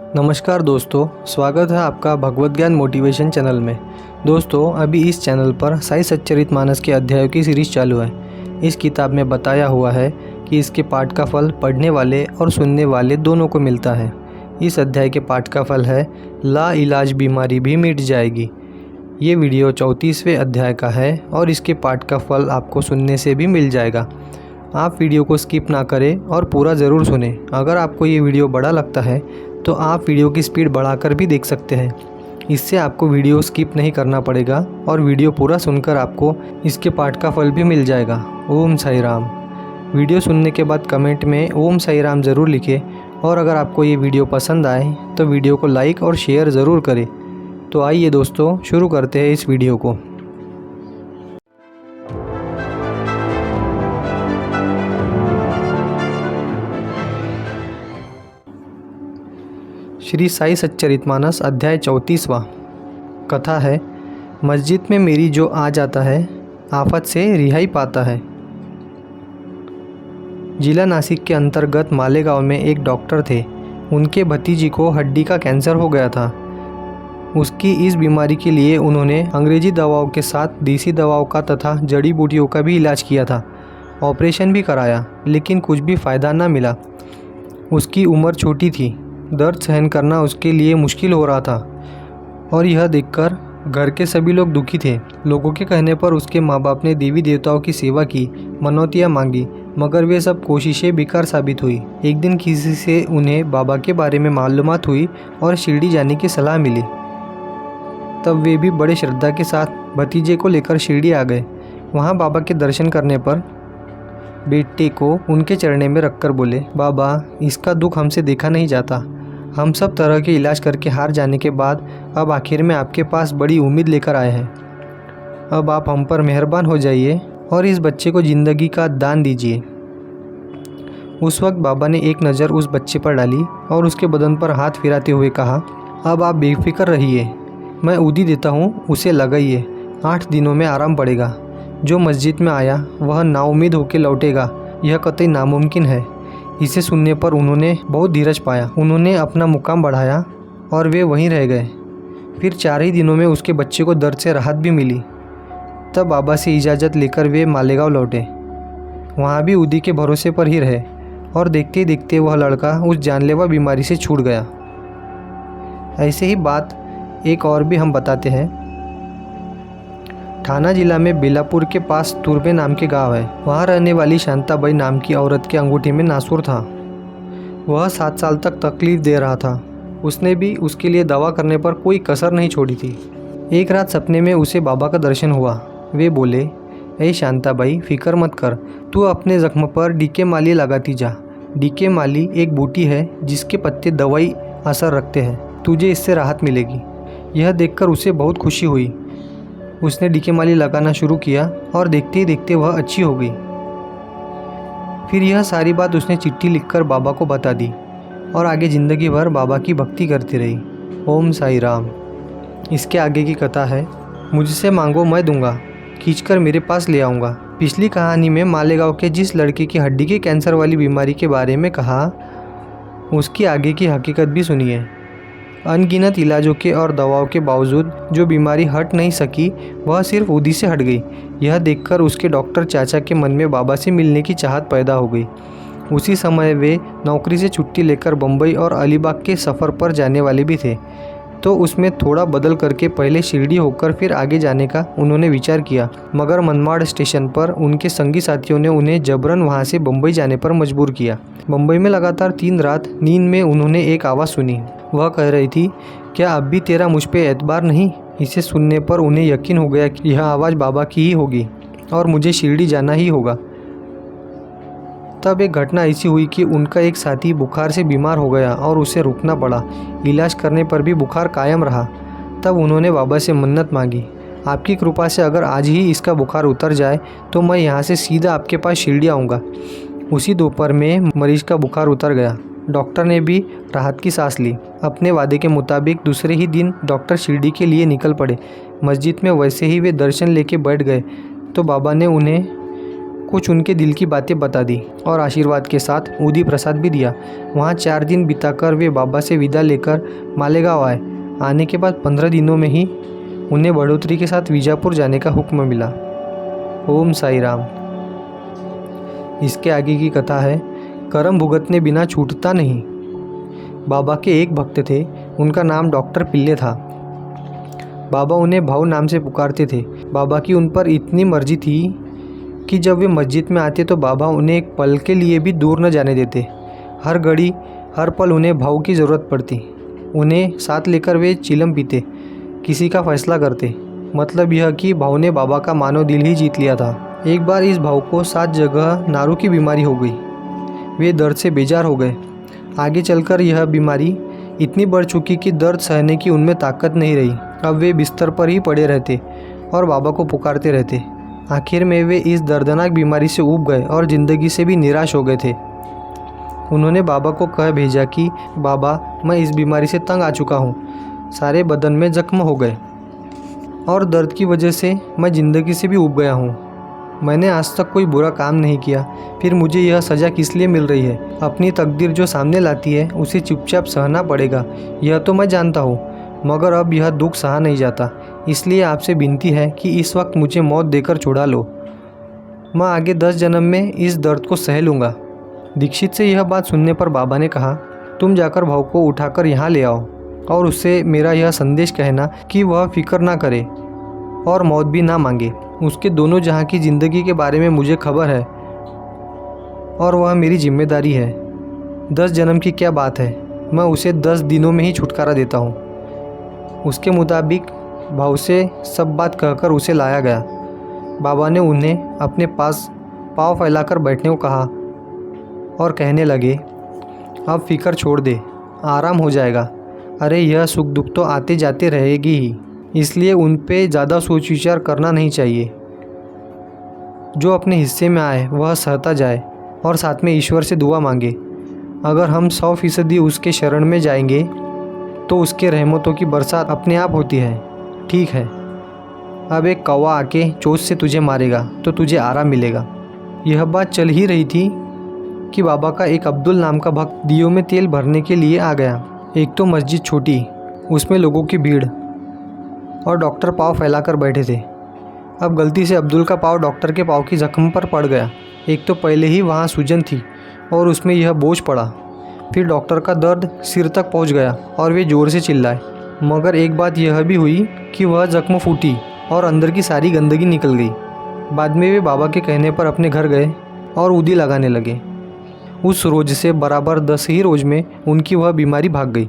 नमस्कार दोस्तों, स्वागत है आपका भगवत ज्ञान मोटिवेशन चैनल में। दोस्तों, अभी इस चैनल पर साई सच्चरितमानस के अध्यायों की सीरीज़ चालू है। इस किताब में बताया हुआ है कि इसके पाठ का फल पढ़ने वाले और सुनने वाले दोनों को मिलता है। इस अध्याय के पाठ का फल है ला इलाज बीमारी भी मिट जाएगी। ये वीडियो 34वें अध्याय का है और इसके पाठ का फल आपको सुनने से भी मिल जाएगा। आप वीडियो को स्किप ना करें और पूरा ज़रूर सुनें। अगर आपको ये वीडियो बड़ा लगता है तो आप वीडियो की स्पीड बढ़ाकर भी देख सकते हैं। इससे आपको वीडियो स्किप नहीं करना पड़ेगा और वीडियो पूरा सुनकर आपको इसके पाठ का फल भी मिल जाएगा। ओम साई राम। वीडियो सुनने के बाद कमेंट में ओम साई राम ज़रूर लिखें और अगर आपको ये वीडियो पसंद आए तो वीडियो को लाइक और शेयर ज़रूर करें। तो आइए दोस्तों, शुरू करते हैं इस वीडियो को। श्री साई सच्चरितमानस अध्याय 34वां। कथा है, मस्जिद में मेरी जो आ जाता है आफत से रिहाई पाता है। जिला नासिक के अंतर्गत मालेगांव में एक डॉक्टर थे। उनके भतीजी को हड्डी का कैंसर हो गया था। उसकी इस बीमारी के लिए उन्होंने अंग्रेजी दवाओं के साथ देसी दवाओं का तथा जड़ी बूटियों का भी इलाज किया था। ऑपरेशन भी कराया, लेकिन कुछ भी फ़ायदा न मिला। उसकी उम्र छोटी थी, दर्द सहन करना उसके लिए मुश्किल हो रहा था और यह देखकर घर के सभी लोग दुखी थे। लोगों के कहने पर उसके माँ बाप ने देवी देवताओं की सेवा की, मनौतियाँ मांगी, मगर वे सब कोशिशें बेकार साबित हुई। एक दिन किसी से उन्हें बाबा के बारे में मालूमात हुई और शिरडी जाने की सलाह मिली। तब वे भी बड़े श्रद्धा के साथ भतीजे को लेकर शिरडी आ गए। वहाँ बाबा के दर्शन करने पर बेटे को उनके चरणों में रखकर बोले, बाबा, इसका दुख हमसे देखा नहीं जाता। हम सब तरह के इलाज करके हार जाने के बाद अब आखिर में आपके पास बड़ी उम्मीद लेकर आए हैं। अब आप हम पर मेहरबान हो जाइए और इस बच्चे को ज़िंदगी का दान दीजिए। उस वक्त बाबा ने एक नज़र उस बच्चे पर डाली और उसके बदन पर हाथ फिराते हुए कहा, अब आप बेफिक्र रहिए, मैं उदी देता हूँ, उसे लगाइए, 8 दिनों में आराम पड़ेगा। जो मस्जिद में आया वह नाउम्मीद होकर लौटेगा, यह कतई नामुमकिन है। इसे सुनने पर उन्होंने बहुत धीरज पाया। उन्होंने अपना मुकाम बढ़ाया और वे वहीं रह गए। फिर 4 ही दिनों में उसके बच्चे को दर्द से राहत भी मिली। तब बाबा से इजाज़त लेकर वे मालेगांव लौटे। वहाँ भी उदी के भरोसे पर ही रहे और देखते देखते वह लड़का उस जानलेवा बीमारी से छूट गया। ऐसे ही बात एक और भी हम बताते हैं। ठाना जिला में बेलापुर के पास तुरबे नाम के गांव है। वहाँ रहने वाली शांताबाई नाम की औरत के अंगूठी में नासूर था। वह 7 साल तक तकलीफ दे रहा था। उसने भी उसके लिए दवा करने पर कोई कसर नहीं छोड़ी थी। एक रात सपने में उसे बाबा का दर्शन हुआ। वे बोले, ऐ शांताबाई, फिक्र मत कर, तू अपने जख्म पर डीके माली लगाती जा। डीके माली एक बूटी है जिसके पत्ते दवाई असर रखते हैं, तुझे इससे राहत मिलेगी। यह देखकर उसे बहुत खुशी हुई। उसने डीके माली लगाना शुरू किया और देखते ही देखते वह अच्छी हो गई। फिर यह सारी बात उसने चिट्ठी लिखकर बाबा को बता दी और आगे ज़िंदगी भर बाबा की भक्ति करती रही। ओम साई राम। इसके आगे की कथा है, मुझसे मांगो मैं दूंगा, खींचकर मेरे पास ले आऊँगा। पिछली कहानी में मालेगांव के जिस लड़के की हड्डी के कैंसर वाली बीमारी के बारे में कहा, उसकी आगे की हकीकत भी सुनिए। अनगिनत इलाजों के और दवाओं के बावजूद जो बीमारी हट नहीं सकी, वह सिर्फ उदी से हट गई। यह देखकर उसके डॉक्टर चाचा के मन में बाबा से मिलने की चाहत पैदा हो गई। उसी समय वे नौकरी से छुट्टी लेकर बम्बई और अलीबाग के सफ़र पर जाने वाले भी थे, तो उसमें थोड़ा बदल करके पहले शिरडी होकर फिर आगे जाने का उन्होंने विचार किया। मगर मनमाड़ स्टेशन पर उनके संगी साथियों ने उन्हें जबरन वहाँ से बम्बई जाने पर मजबूर किया। बम्बई में लगातार 3 रात नींद में उन्होंने एक आवाज़ सुनी। वह कह रही थी, क्या अब भी तेरा मुझ पे एतबार नहीं? इसे सुनने पर उन्हें यकीन हो गया कि यह आवाज़ बाबा की ही होगी और मुझे शिरडी जाना ही होगा। तब एक घटना ऐसी हुई कि उनका एक साथी बुखार से बीमार हो गया और उसे रुकना पड़ा। इलाज करने पर भी बुखार कायम रहा। तब उन्होंने बाबा से मन्नत मांगी, आपकी कृपा से अगर आज ही इसका बुखार उतर जाए तो मैं यहाँ से सीधा आपके पास शिरडी आऊँगा। उसी दोपहर में मरीज का बुखार उतर गया। डॉक्टर ने भी राहत की सांस ली। अपने वादे के मुताबिक दूसरे ही दिन डॉक्टर शिरडी के लिए निकल पड़े। मस्जिद में वैसे ही वे दर्शन लेके बैठ गए तो बाबा ने उन्हें कुछ उनके दिल की बातें बता दी और आशीर्वाद के साथ ऊदी प्रसाद भी दिया। वहाँ 4 दिन बिताकर वे बाबा से विदा लेकर मालेगांव आए। आने के बाद 15 दिनों में ही उन्हें बढ़ोतरी के साथ बीजापुर जाने का हुक्म मिला। ओम साई राम। इसके आगे की कथा है, कर्म भुगतने बिना छूटता नहीं। बाबा के एक भक्त थे, उनका नाम डॉक्टर पिल्ले था। बाबा उन्हें भाऊ नाम से पुकारते थे। बाबा की उन पर इतनी मर्जी थी कि जब वे मस्जिद में आते तो बाबा उन्हें एक पल के लिए भी दूर न जाने देते। हर घड़ी हर पल उन्हें भाऊ की ज़रूरत पड़ती। उन्हें साथ लेकर वे चिलम पीते, किसी का फैसला करते। मतलब यह कि भाऊ ने बाबा का मानव दिल ही जीत लिया था। एक बार इस भाऊ को 7 जगह नारू की बीमारी हो गई। वे दर्द से बेजार हो गए। आगे चलकर यह बीमारी इतनी बढ़ चुकी कि दर्द सहने की उनमें ताकत नहीं रही। अब वे बिस्तर पर ही पड़े रहते और बाबा को पुकारते रहते। आखिर में वे इस दर्दनाक बीमारी से ऊब गए और ज़िंदगी से भी निराश हो गए थे। उन्होंने बाबा को कह भेजा कि बाबा, मैं इस बीमारी से तंग आ चुका हूँ। सारे बदन में जख्म हो गए और दर्द की वजह से मैं ज़िंदगी से भी ऊब गया हूँ। मैंने आज तक कोई बुरा काम नहीं किया, फिर मुझे यह सज़ा किस लिए मिल रही है? अपनी तकदीर जो सामने लाती है उसे चुपचाप सहना पड़ेगा, यह तो मैं जानता हूँ, मगर अब यह दुख सहा नहीं जाता। इसलिए आपसे विनती है कि इस वक्त मुझे मौत देकर छुड़ा लो। मैं आगे 10 जन्म में इस दर्द को सह लूँगा। दीक्षित से यह बात सुनने पर बाबा ने कहा, तुम जाकर भाऊ को उठाकर यहाँ ले आओ और उससे मेरा यह संदेश कहना कि वह फिक्र ना करे और मौत भी ना मांगे। उसके दोनों जहाँ की ज़िंदगी के बारे में मुझे खबर है और वह मेरी जिम्मेदारी है। 10 जन्म की क्या बात है, मैं उसे 10 दिनों में ही छुटकारा देता हूँ। उसके मुताबिक भाऊ से सब बात कहकर उसे लाया गया। बाबा ने उन्हें अपने पास पाँव फैलाकर बैठने को कहा और कहने लगे, अब फिक्र छोड़ दे, आराम हो जाएगा। अरे यह सुख दुख तो आते जाते रहेगी ही, इसलिए उन पे ज़्यादा सोच विचार करना नहीं चाहिए। जो अपने हिस्से में आए वह सहता जाए और साथ में ईश्वर से दुआ मांगे। अगर हम 100% उसके शरण में जाएंगे तो उसके रहमतों की बरसात अपने आप होती है। ठीक है, अब एक कौवा आके चोंच से तुझे मारेगा तो तुझे आराम मिलेगा। यह बात चल ही रही थी कि बाबा का एक अब्दुल नाम का भक्त दियों में तेल भरने के लिए आ गया। एक तो मस्जिद छोटी, उसमें लोगों की भीड़ और डॉक्टर पाँव फैलाकर बैठे थे। अब गलती से अब्दुल का पाँव डॉक्टर के पाँव की जख्म पर पड़ गया। एक तो पहले ही वहाँ सूजन थी और उसमें यह बोझ पड़ा। फिर डॉक्टर का दर्द सिर तक पहुँच गया और वे ज़ोर से चिल्लाए। मगर एक बात यह भी हुई कि वह जख्म फूटी और अंदर की सारी गंदगी निकल गई। बाद में वे बाबा के कहने पर अपने घर गए और ऊदी लगाने लगे। उस रोज़ से बराबर 10 ही रोज़ में उनकी वह बीमारी भाग गई।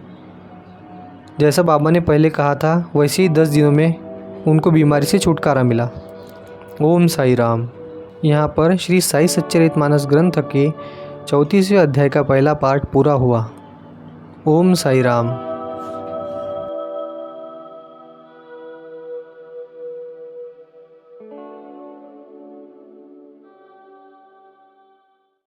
जैसा बाबा ने पहले कहा था वैसे ही 10 दिनों में उनको बीमारी से छुटकारा मिला। ओम साई राम। यहाँ पर श्री साई सच्चरितमानस ग्रंथ के 34वें अध्याय का पहला पार्ट पूरा हुआ। ओम साई राम।